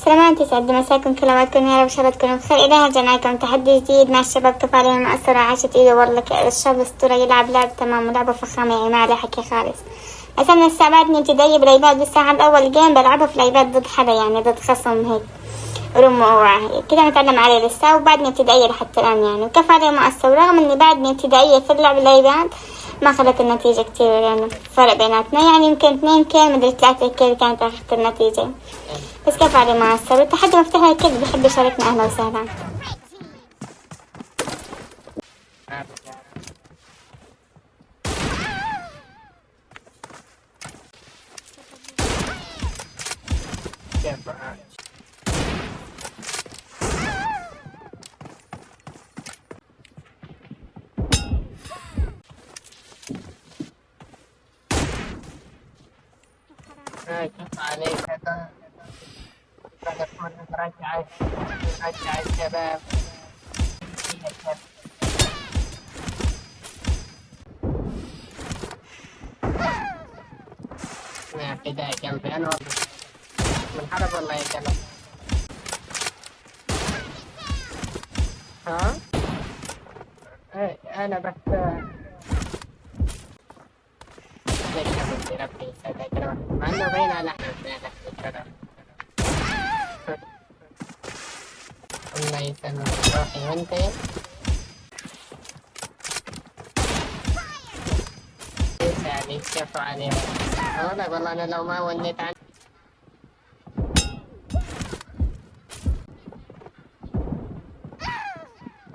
سلامات يسعد مساكم كلماتكم يا رب شباب تكونوا بخير. إليها رجعنا لكم تحدي جديد مع الشباب. كيف عليهم مؤثرة عاشت إيده والله الشاب أسطورة يلعب لعب تمام ولعبة فخامة يعني ما عليه حكي خالص. أصلا الساعة بعدني ابتدائية بالايباد بالساعة الأول جيم بلعبها في الايباد ضد حدا يعني ضد خصم هيك رم ووعي كده متعلم عليه لسه وبعدني ابتدائية لحتى الآن يعني وكيف عليه مؤثر رغم إني بعدني ابتدائية في اللعب الايباد ما خلت النتيجة كتير يعني فرق بيناتنا يعني يمكن 2 كيل مدري 3 كيل كانت آخر النتيجة. بس كيف علي مؤثر والتحدي مفتوح للكل بيحب يشاركنا. أهلا وسهلا. كيف عليك؟ رجع الشباب كده جنبي أنا منحرف والله يا شباب. ها؟ أنا بس ربي يسعدك مع إنه باين على إحنا الله يسلمك روحي وأنت يسعدك كيف عليك؟ والله أنا لو ما وليت عنك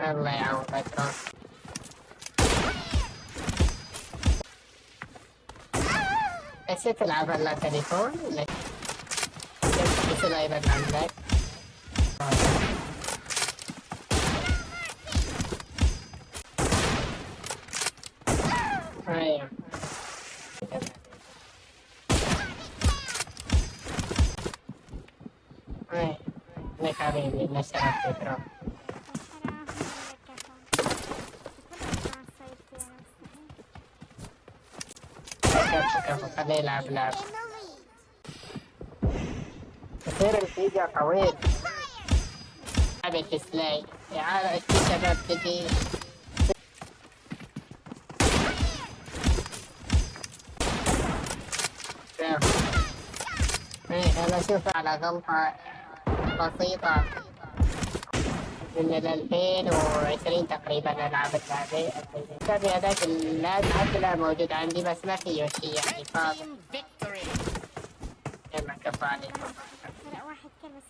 الله يعوضك روح. بس تلعب هلا تليفون ولا بس الايباد عندك؟ ايوه ايوه لك حبيبي الله يسعدك روح. كيف خليه يلعب لعب يصير الفيديو طويل. لعبة سلاي يا شباب تجي أنا أشوف على غلطة بسيطة من 2020 تقريبا لعبت لعبة الشابي هذاك اللعب حتى موجود عندي بس ما فيه شيء يعني فاضي. يلا كفى عليكم. واحد كلمة